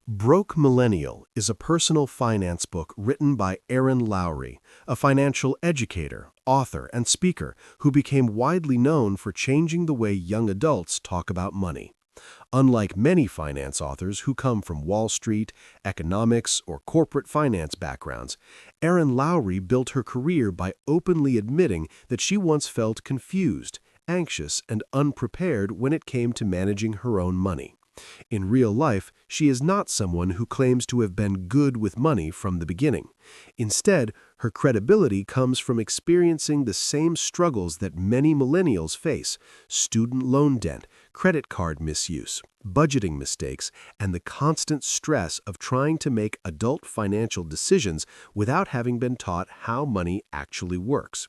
Broke Millennial is a personal finance book written by Erin Lowry, a financial educator, author, and speaker who became widely known for changing the way young adults talk about money. Unlike many finance authors who come from Wall Street, economics, or corporate finance backgrounds, Erin Lowry built her career by openly admitting that she once felt confused, anxious, and unprepared when it came to managing her own money. In real life, she is not someone who claims to have been good with money from the beginning. Instead, her credibility comes from experiencing the same struggles that many millennials face: student loan debt, credit card misuse, budgeting mistakes, and the constant stress of trying to make adult financial decisions without having been taught how money actually works.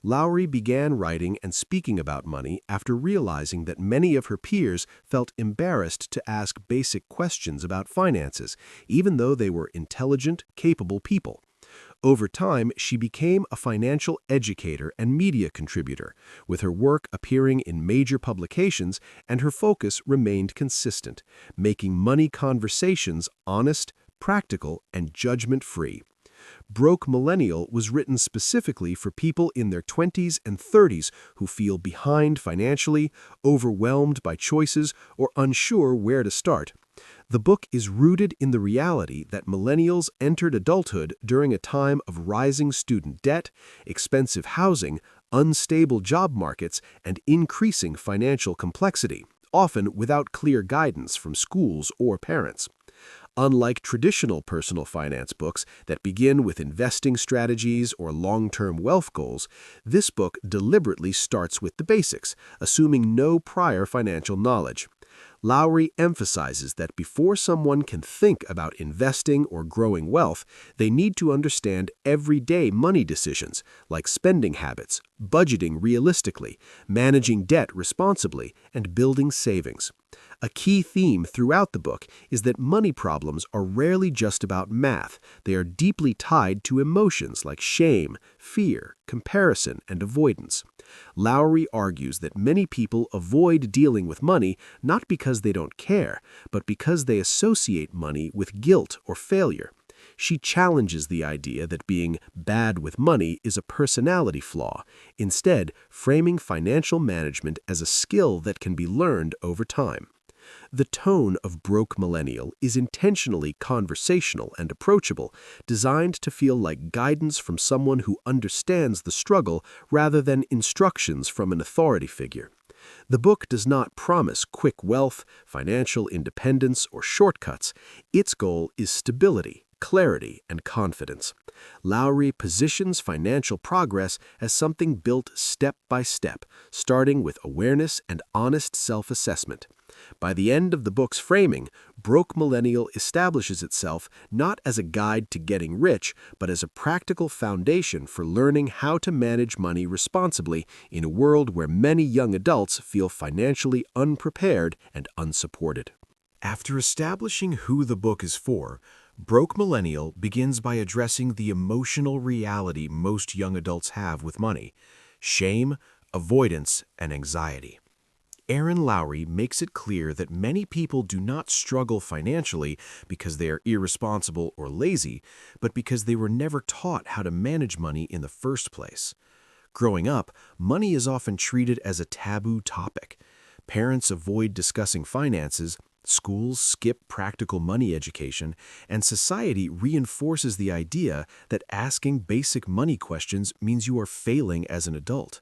Lowry began writing and speaking about money after realizing that many of her peers felt embarrassed to ask basic questions about finances, even though they were intelligent, capable people. Over time, she became a financial educator and media contributor, with her work appearing in major publications, and her focus remained consistent, making money conversations honest, practical, and judgment-free. Broke Millennial was written specifically for people in their 20s and 30s who feel behind financially, overwhelmed by choices, or unsure where to start. The book is rooted in the reality that millennials entered adulthood during a time of rising student debt, expensive housing, unstable job markets, and increasing financial complexity, often without clear guidance from schools or parents. Unlike traditional personal finance books that begin with investing strategies or long-term wealth goals, this book deliberately starts with the basics, assuming no prior financial knowledge. Lowry emphasizes that before someone can think about investing or growing wealth, they need to understand everyday money decisions like spending habits, budgeting realistically, managing debt responsibly, and building savings. A key theme throughout the book is that money problems are rarely just about math. They are deeply tied to emotions like shame, fear, comparison, and avoidance. Lowry argues that many people avoid dealing with money not because they don't care, but because they associate money with guilt or failure. She challenges the idea that being bad with money is a personality flaw, instead framing financial management as a skill that can be learned over time. The tone of Broke Millennial is intentionally conversational and approachable, designed to feel like guidance from someone who understands the struggle rather than instructions from an authority figure. The book does not promise quick wealth, financial independence, or shortcuts. Its goal is stability, clarity, and confidence. Lowry positions financial progress as something built step by step, starting with awareness and honest self-assessment. By the end of the book's framing, Broke Millennial establishes itself not as a guide to getting rich, but as a practical foundation for learning how to manage money responsibly in a world where many young adults feel financially unprepared and unsupported. After establishing who the book is for, Broke Millennial begins by addressing the emotional reality most young adults have with money: shame, avoidance, and anxiety. Erin Lowry makes it clear that many people do not struggle financially because they are irresponsible or lazy, but because they were never taught how to manage money in the first place. Growing up, money is often treated as a taboo topic. Parents avoid discussing finances, schools skip practical money education, and society reinforces the idea that asking basic money questions means you are failing as an adult.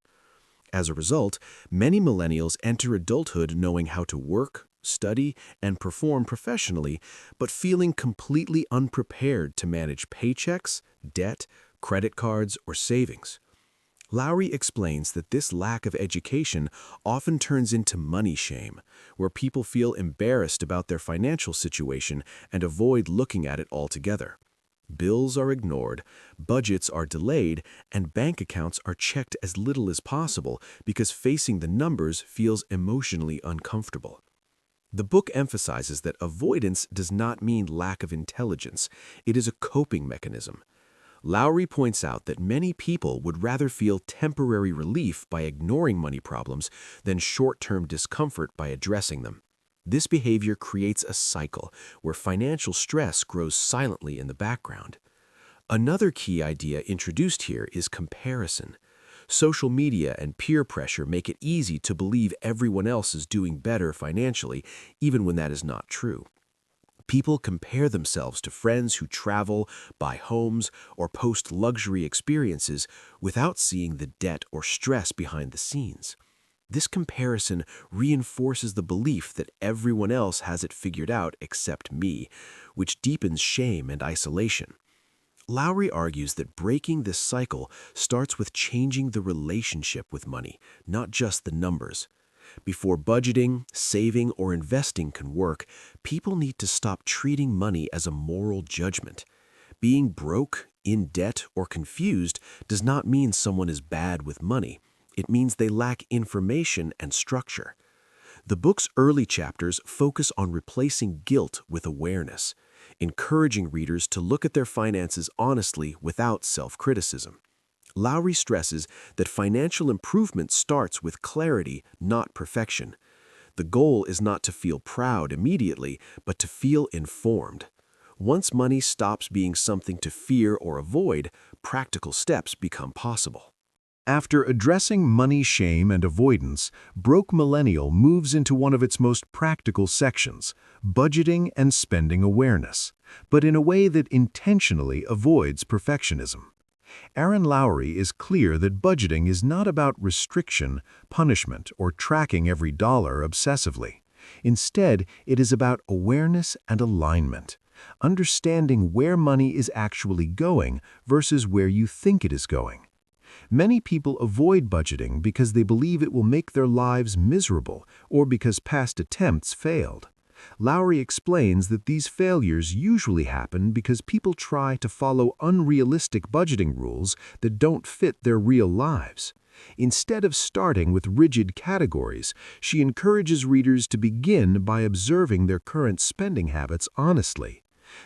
As a result, many millennials enter adulthood knowing how to work, study, and perform professionally, but feeling completely unprepared to manage paychecks, debt, credit cards, or savings. Lowry explains that this lack of education often turns into money shame, where people feel embarrassed about their financial situation and avoid looking at it altogether. Bills are ignored, budgets are delayed, and bank accounts are checked as little as possible because facing the numbers feels emotionally uncomfortable. The book emphasizes that avoidance does not mean lack of intelligence. It is a coping mechanism. Lowry points out that many people would rather feel temporary relief by ignoring money problems than short-term discomfort by addressing them. This behavior creates a cycle where financial stress grows silently in the background. Another key idea introduced here is comparison. Social media and peer pressure make it easy to believe everyone else is doing better financially, even when that is not true. People compare themselves to friends who travel, buy homes, or post luxury experiences without seeing the debt or stress behind the scenes. This comparison reinforces the belief that everyone else has it figured out except me, which deepens shame and isolation. Lowry argues that breaking this cycle starts with changing the relationship with money, not just the numbers. Before budgeting, saving, or investing can work, people need to stop treating money as a moral judgment. Being broke, in debt, or confused does not mean someone is bad with money. It means they lack information and structure. The book's early chapters focus on replacing guilt with awareness, encouraging readers to look at their finances honestly without self-criticism. Lowry stresses that financial improvement starts with clarity, not perfection. The goal is not to feel proud immediately, but to feel informed. Once money stops being something to fear or avoid, practical steps become possible. After addressing money shame and avoidance, Broke Millennial moves into one of its most practical sections, budgeting and spending awareness, but in a way that intentionally avoids perfectionism. Erin Lowry is clear that budgeting is not about restriction, punishment, or tracking every dollar obsessively. Instead, it is about awareness and alignment, understanding where money is actually going versus where you think it is going. Many people avoid budgeting because they believe it will make their lives miserable or because past attempts failed. Lowry explains that these failures usually happen because people try to follow unrealistic budgeting rules that don't fit their real lives. Instead of starting with rigid categories, she encourages readers to begin by observing their current spending habits honestly.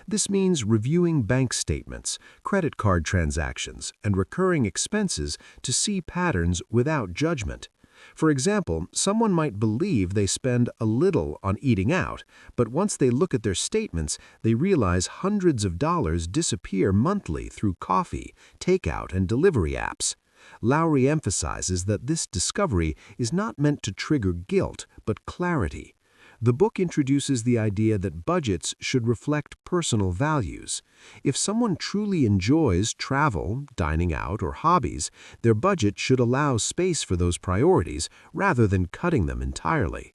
This means reviewing bank statements, credit card transactions, and recurring expenses to see patterns without judgment. For example, someone might believe they spend a little on eating out, but once they look at their statements, they realize hundreds of dollars disappear monthly through coffee, takeout, and delivery apps. Lowry emphasizes that this discovery is not meant to trigger guilt, but clarity. The book introduces the idea that budgets should reflect personal values. If someone truly enjoys travel, dining out, or hobbies, their budget should allow space for those priorities rather than cutting them entirely.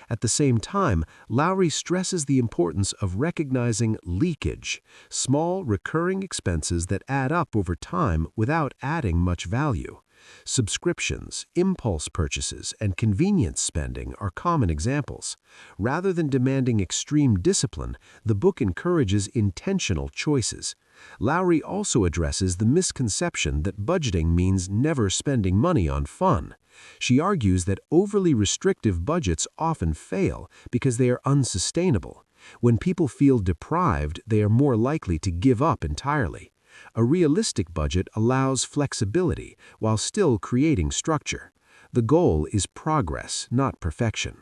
At the same time, Lowry stresses the importance of recognizing leakage, small recurring expenses that add up over time without adding much value. Subscriptions, impulse purchases, and convenience spending are common examples. Rather than demanding extreme discipline, the book encourages intentional choices. Lowry also addresses the misconception that budgeting means never spending money on fun. She argues that overly restrictive budgets often fail because they are unsustainable. When people feel deprived, they are more likely to give up entirely. A realistic budget allows flexibility while still creating structure. The goal is progress, not perfection.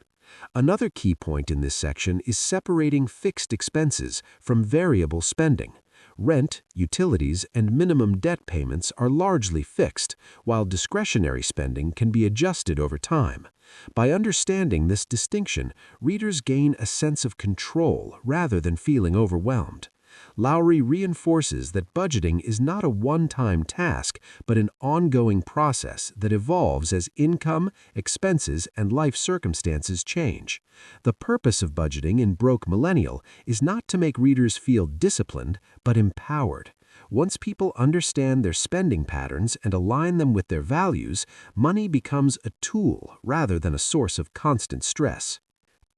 Another key point in this section is separating fixed expenses from variable spending. Rent, utilities, and minimum debt payments are largely fixed, while discretionary spending can be adjusted over time. By understanding this distinction, readers gain a sense of control rather than feeling overwhelmed. Lowry reinforces that budgeting is not a one-time task, but an ongoing process that evolves as income, expenses, and life circumstances change. The purpose of budgeting in Broke Millennial is not to make readers feel disciplined, but empowered. Once people understand their spending patterns and align them with their values, money becomes a tool rather than a source of constant stress.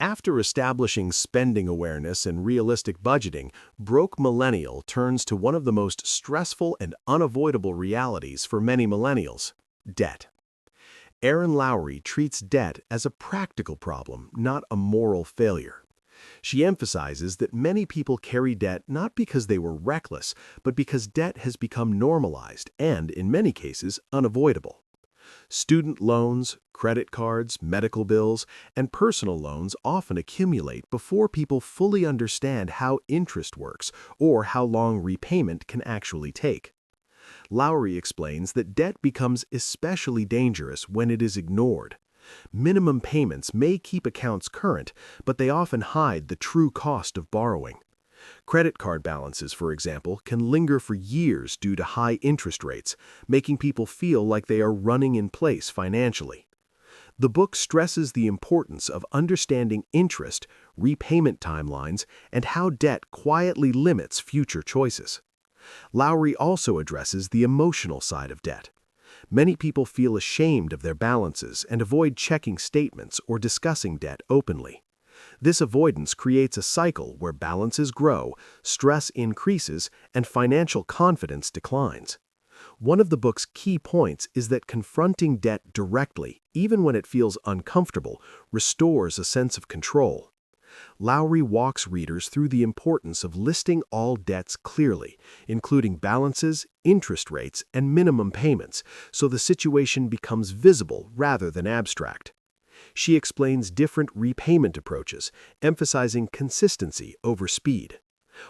After establishing spending awareness and realistic budgeting, Broke Millennial turns to one of the most stressful and unavoidable realities for many millennials: debt. Erin Lowry treats debt as a practical problem, not a moral failure. She emphasizes that many people carry debt not because they were reckless, but because debt has become normalized and, in many cases, unavoidable. Student loans, credit cards, medical bills, and personal loans often accumulate before people fully understand how interest works or how long repayment can actually take. Lowry explains that debt becomes especially dangerous when it is ignored. Minimum payments may keep accounts current, but they often hide the true cost of borrowing. Credit card balances, for example, can linger for years due to high interest rates, making people feel like they are running in place financially. The book stresses the importance of understanding interest, repayment timelines, and how debt quietly limits future choices. Lowry also addresses the emotional side of debt. Many people feel ashamed of their balances and avoid checking statements or discussing debt openly. This avoidance creates a cycle where balances grow, stress increases, and financial confidence declines. One of the book's key points is that confronting debt directly, even when it feels uncomfortable, restores a sense of control. Lowry walks readers through the importance of listing all debts clearly, including balances, interest rates, and minimum payments, so the situation becomes visible rather than abstract. She explains different repayment approaches, emphasizing consistency over speed.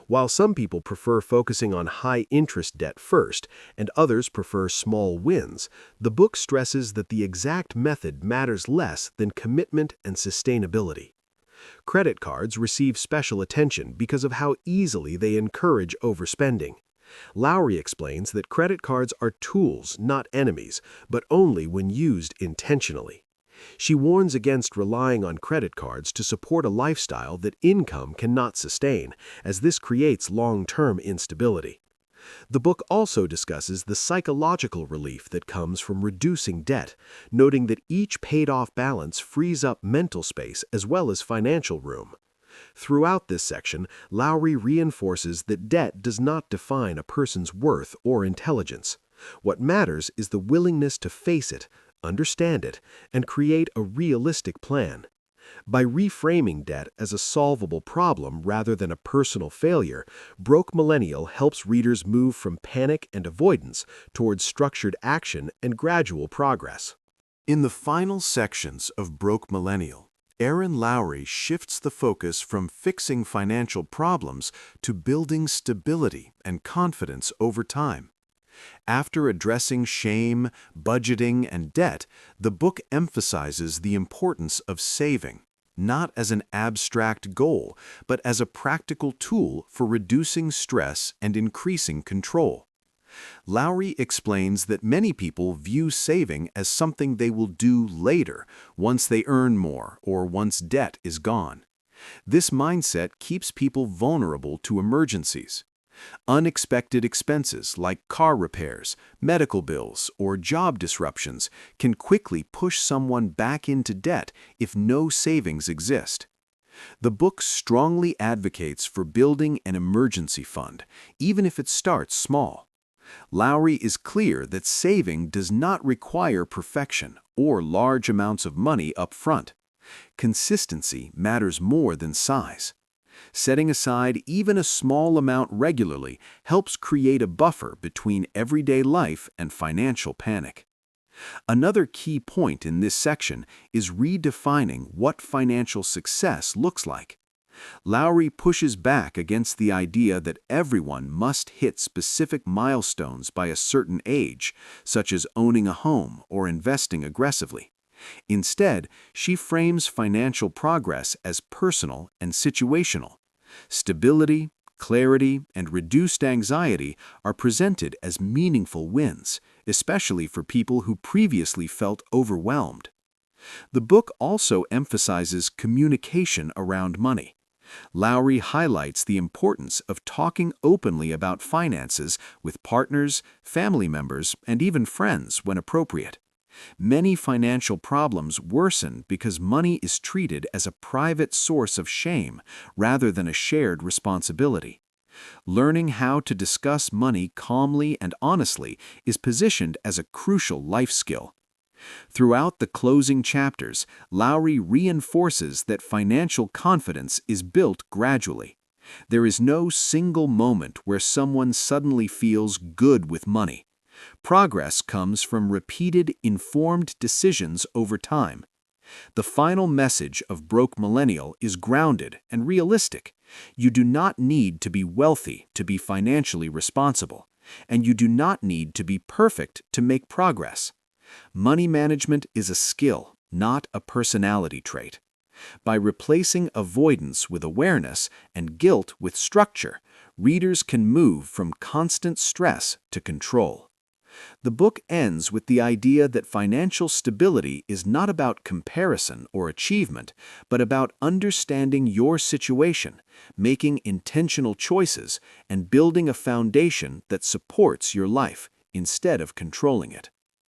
While some people prefer focusing on high-interest debt first, and others prefer small wins, the book stresses that the exact method matters less than commitment and sustainability. Credit cards receive special attention because of how easily they encourage overspending. Lowry explains that credit cards are tools, not enemies, but only when used intentionally. She warns against relying on credit cards to support a lifestyle that income cannot sustain, as this creates long-term instability. The book also discusses the psychological relief that comes from reducing debt, noting that each paid-off balance frees up mental space as well as financial room. Throughout this section, Lowry reinforces that debt does not define a person's worth or intelligence. What matters is the willingness to face it, understand it, and create a realistic plan. By reframing debt as a solvable problem rather than a personal failure, Broke Millennial helps readers move from panic and avoidance towards structured action and gradual progress. In the final sections of Broke Millennial, Erin Lowry shifts the focus from fixing financial problems to building stability and confidence over time. After addressing shame, budgeting, and debt, the book emphasizes the importance of saving, not as an abstract goal, but as a practical tool for reducing stress and increasing control. Lowry explains that many people view saving as something they will do later, once they earn more or once debt is gone. This mindset keeps people vulnerable to emergencies. Unexpected expenses like car repairs, medical bills, or job disruptions can quickly push someone back into debt if no savings exist. The book strongly advocates for building an emergency fund, even if it starts small. Lowry is clear that saving does not require perfection or large amounts of money up front. Consistency matters more than size. Setting aside even a small amount regularly helps create a buffer between everyday life and financial panic. Another key point in this section is redefining what financial success looks like. Lowry pushes back against the idea that everyone must hit specific milestones by a certain age, such as owning a home or investing aggressively. Instead, she frames financial progress as personal and situational. Stability, clarity, and reduced anxiety are presented as meaningful wins, especially for people who previously felt overwhelmed. The book also emphasizes communication around money. Lowry highlights the importance of talking openly about finances with partners, family members, and even friends when appropriate. Many financial problems worsen because money is treated as a private source of shame rather than a shared responsibility. Learning how to discuss money calmly and honestly is positioned as a crucial life skill. Throughout the closing chapters, Lowry reinforces that financial confidence is built gradually. There is no single moment where someone suddenly feels good with money. Progress comes from repeated, informed decisions over time. The final message of Broke Millennial is grounded and realistic. You do not need to be wealthy to be financially responsible, and you do not need to be perfect to make progress. Money management is a skill, not a personality trait. By replacing avoidance with awareness and guilt with structure, readers can move from constant stress to control. The book ends with the idea that financial stability is not about comparison or achievement, but about understanding your situation, making intentional choices, and building a foundation that supports your life instead of controlling it.